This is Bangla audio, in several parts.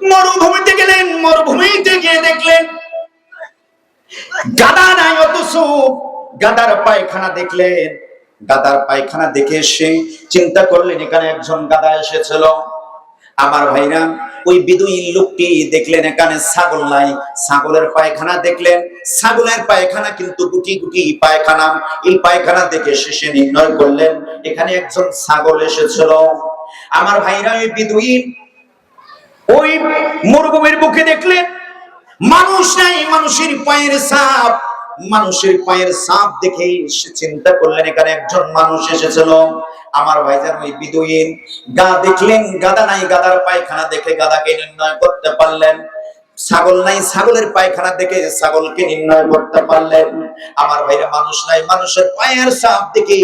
মরুভূমিতে গেলেন, মরুভূমিতে গিয়ে দেখলেন গাদা নাই, অথচ গাদার পায়খানা দেখলেন। গাদার পায়খানা দেখে এসে চিন্তা করলেন এখানে একজন গাদা এসেছিল। আমার ভাইরা, ওই বিদুইন লোকটি দেখলেন এখানে ছাগল নাই, ছাগলের পায়খানা দেখলেন। ছাগলের পায়খানা কিন্তু গুটি গুটি পায়খানা। এই পায়খানা দেখে শেষে নির্ণয় করলেন এখানে একজন ছাগল এসেছিল। আমার ভাইরা, ওই বিদুইন ওই মরুভূমির বুকে দেখলেন মানুষ নাই, মানুষের পায়ের ছাপ। মানুষের পায়ের ছাপ দেখে সে চিন্তা করলেন এখানে একজন মানুষ এসেছিল। আমার ভাইজান, ওই বিদুইন গা দেখলেন, গাদা নাই, গাদার পায়খানা দেখে গাদাকে নির্ণয় করতে পারলেন। ছাগল নাই, ছাগলের পায়খানা দেখে ছাগলকে নির্ণয় করতে পারলেন। আমার ভাইরা, মানুষ নাই, মানুষের পায়ের ছাপ দেখে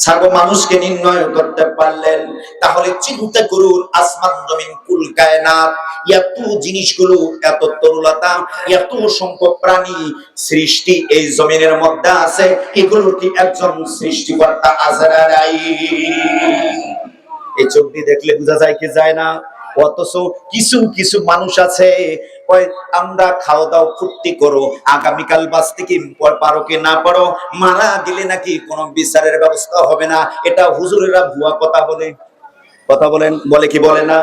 ছাগল মানুষকে নির্ণয় করতে পারলেন। তাহলে চিন্তা করুন, আসমান জমিন কুল কায়নাত, এত জিনিসগুলো, এত তরুলতা, এত সংখ্যক প্রাণী সৃষ্টি এই জমিনের মধ্যে আছে, এগুলো কি একজন সৃষ্টিকর্তা আজরাই? এই চোখ দিয়ে দেখলে বোঝা যায় কি যায় না? অথচ কিছু কিছু মানুষ আছে, আমরা খাওয়া দাও ফুর্তি করো, আগামীকাল বাঁচতে কি পারো কি না পারো, মারা গেলে নাকি কোনো বিচারের ব্যবস্থা হবে না। এটা হুজুরেরা ভুয়া কথা বলে, কথা বলেন, বলে কি বলে না?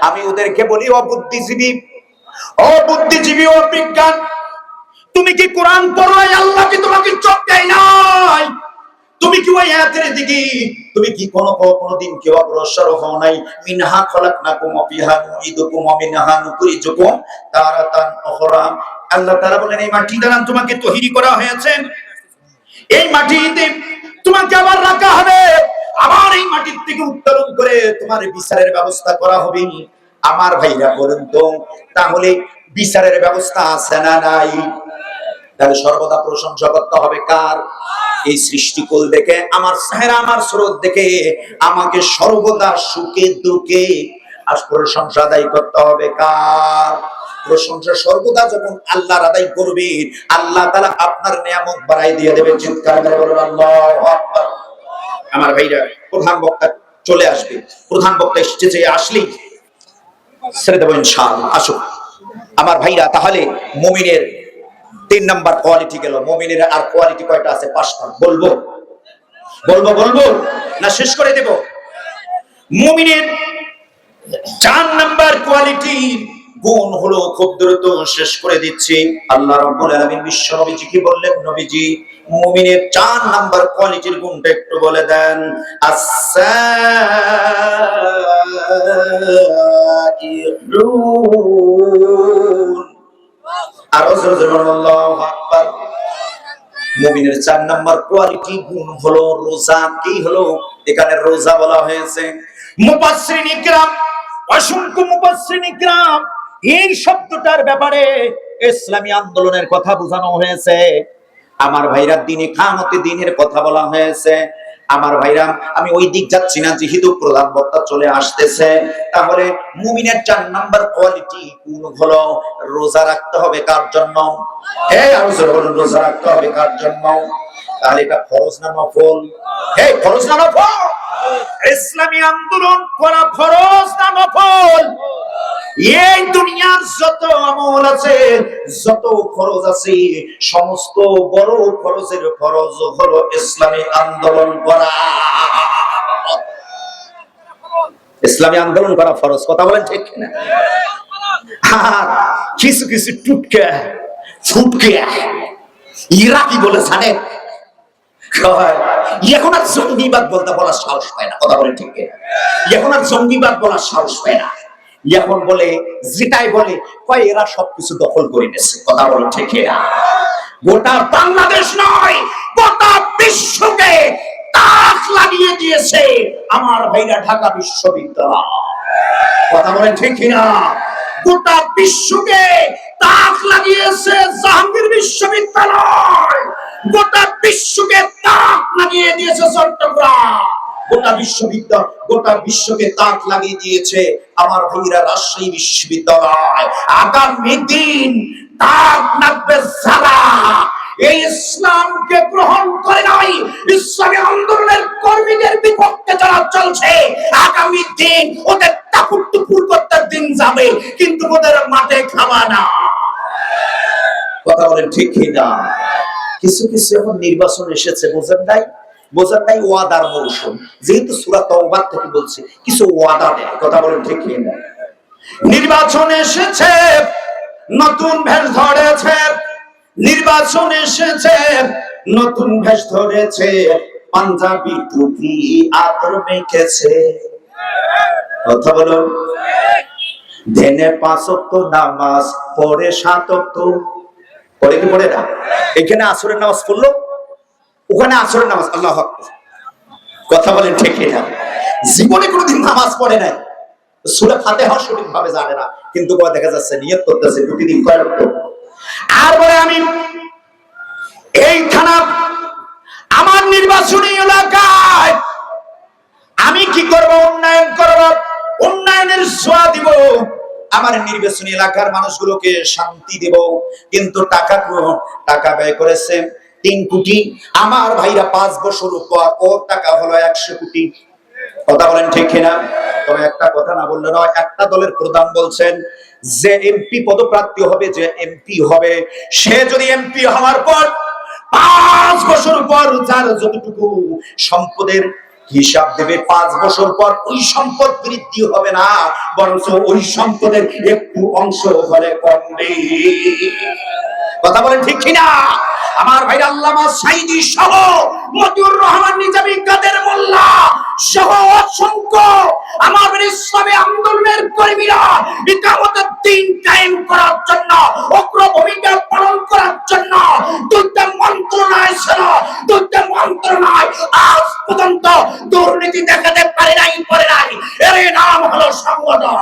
আমি ওদেরকে বলি, অবুদ্ধিজীবী, অবুদ্ধিজীবী, অবিজ্ঞান। তুমি কি কোরআন পড়ো নাই? আল্লাহ কি তোমাকে চোখ দেয় নাই? তুমি কি ওই আয়াতের দিকে, তুমি কি কোনদিন কেউ অগ্রসর হও নাই? মিনহা খলাকনাকুম ওয়া ফিহা নুঈদুকুম ওয়া মিনহা নুখরিজুকুম তারাতান উখরা। আল্লাহ তাআলা বলেন, এই মাটি দ্বারা তোমাকে তৈরি করা হয়েছে, এই মাটিতে তোমাকে আবার রাখা হবে, আবার এই মাটির থেকে উত্তোলন করে তোমার বিচারের ব্যবস্থা করা হবে। আমার ভাইরা বলুন তো, তাহলে বিচারের ব্যবস্থা আছে না নাই? তাহলে সর্বদা প্রশংসা করতে হবে কার? এই সৃষ্টিকুল দেখে, আমার চেহারা, আমার স্রোত দেখে আমাকে সর্বদা সুখে দুঃখে আর প্রশংসা আদায় করতে হবে কার? প্রশংসা সর্বদা যখন আল্লাহর আদায় করবেন, আল্লাহ তাআলা আপনার নিয়ামত বাড়াই দিয়ে দেবেন। চিৎকার করে বলুন আল্লাহু আকবার। আমার ভাইরা, প্রধান বক্তা চলে আসবে, প্রধান বক্তা স্টেজে আসলেই ছেড়ে দেবো ইনশাআল্লাহ। আসুন আমার ভাইরা, তাহলে মুমিনের 3 নাম্বার কোয়ালিটি গেল। মুমিনের আর কোয়ালিটি কয়টা আছে? 5টা। বলবো বলবো বলবো না শেষ করে দেব? মুমিনের 4 নাম্বার কোয়ালিটি গুণ হলো, খুব দ্রুত শেষ করে দিচ্ছি। আল্লাহ রাব্বুল আলামিন বিশ্ব নবীজি কি বললেন? নবীজি মুমিনের 4 নাম্বার কোয়ালিটির গুণটা একটু বলে দেন। আল্লাহু আকবার। মুমিনের 4 নাম্বার কোয়ালিটি গুণ হলো রোজা। কি হলো? এখানে রোজা বলা হয়েছে। মুফাসসিরিন ইকরাম, অসংখ্য মুফাসসিরিন ইকরাম এই শব্দটার ব্যাপারে ইসলামী আন্দোলনের কথা বোঝানো হয়েছে। আমার ভাইরা, দিনে কামতে দিনের কথা বলা হয়েছে। আমার ভাইরা, আমি ওই দিক যাচ্ছি না, যেহেতু প্রধান বক্তা চলে আসতেছে। তাহলে মুমিনের 4 নাম্বার কোয়ালিটি কোন হলো? রোজা রাখতে হবে কার জন্য? রোজা রাখতে হবে কার জন্য? তাহলে এটা ফরজ না নফল? ফরজ না নফল? ইসলামী আন্দোলন করা ফরজ না নফল? এই দুনিয়ার যত আমল আছে, যত ফরজ আছে, সমস্ত বড় ফরজের ফরজ হলো ইসলামী আন্দোলন করা। ইসলামী আন্দোলন করা ফরজ। কথা বলেন ঠিক না? কিছু কিছু টুটকে ফুটকে এরা কি বলে জানেন? এখন আর জঙ্গিবাদ বলতে বলার সাহস পায় না। কথা বলেন ঠিক না? এখন আর জঙ্গিবাদ বলার সাহস পায় না। এখন বলে, যেটাই বলে কয় এরা সবকিছু দখল করে নিয়েছে। কথা বলেন ঠিক না? গোটা বাংলাদেশ নয়, গোটা বিশ্বকে তাক লাগিয়ে দিয়েছে আমার ভাইরা ঢাকা বিশ্ববিদ্যালয়। কথা বলেন ঠিক না? গোটা বিশ্বকে তাক লাগিয়েছে জাহাঙ্গীর বিশ্ববিদ্যালয়। গোটা বিশ্বকে তাক লাগিয়ে দিয়েছে চট্টগ্রাম। গোটা বিশ্বকে তাক লাগিয়ে দিয়েছে আমার ভাইরা রাজশাহী বিশ্ববিদ্যালয়। আগামী দিন তাক লাগবে যারা এই ইসলামকে গ্রহণ করে নাই, ইসলামী আন্দোলনের কর্মীদের বিপক্ষে যারা চলছে, আগামী দিন ওদের টাকুর টুকুর করতে দিন যাবে। হবে, কিন্তু ওদের মাঠে খাওয়া না। কথা বলেন ঠিক কিনা? কিছু কিছু এখন নির্বাচন এসেছে, বোঝেন নাই? বোঝেন নাই? ওয়াদার মৌসুম, যেহেতু সূরা তাওবা থেকে বলছে কিছু ওয়াদা দেয়। কথা বলেন ঠিক কিনা? নির্বাচন এসেছে, নতুন ভেষ ধরেছে। নির্বাচন এসেছে, নতুন ভেষ ধরেছে। পাঞ্জাবি টুপি আতর মেখেছে। কথা বলো। দিনে 5 ওয়াক্ত নামাজ পড়ে, 7 ওয়াক্ত পড়ে কি পড়ে না? এখানে আসরের নামাজ পড়লো, ওখানে আসরের নামাজ। আল্লাহু আকবার। কথা বলেন ঠিক কিনা? জীবনে কোনোদিন নামাজ পড়ে নাই, সূরা ফাতিহা সঠিক ভাবে জানে না, কিন্তু দেখা যাচ্ছে নিয়ত করতেছে প্রতিদিন কয় ওয়াক্ত। আর বলে আমি এই থানা, আমার নির্বাচনী এলাকায় আমি কি করব? উন্নয়ন করব, উন্নয়নের ছোঁয়া দিব, আমার নির্বাচনী এলাকার মানুষগুলোকে শান্তি দেব। কিন্তু টাকা ব্যয় করেছে 3 কোটি। আমার ভাইরা 5 বছর পর ওর টাকা হলো 100 কোটি। কথা বলেন ঠিক কিনা? তবে একটা কথা না বললে নয়, একটা দলের প্রধান বলছেন যে এমপি পদপ্রার্থী হবে, যে এমপি হবে, সে যদি এমপি হওয়ার পর 5 বছর পর যার যতটুকু সম্পদের হিসাব দেবে, 5 বছর পর ওই সম্পদ বৃদ্ধি হবে না, বরঞ্চ ওই সম্পদের একটু অংশ হলে কমবে। কথা বলেন ঠিক কিনা? আমার ভাই আল্লামা সাঈদী সহ মতিউর রহমান নিজামী, কাদের মোল্লা সহ অসংখ্য আমার ইসলামী আন্দোলনের কর্মীরা ইকামতের দিন কায়েম করার জন্য, অগ্র ভূমিকা পালন করার জন্য দুইটা মন্ত্রণালয় ছিল, দুইটা মন্ত্রণালয় আজ পর্যন্ত দুর্নীতি দেখাতে পারে নাই। এর নাম হলো সংগঠন।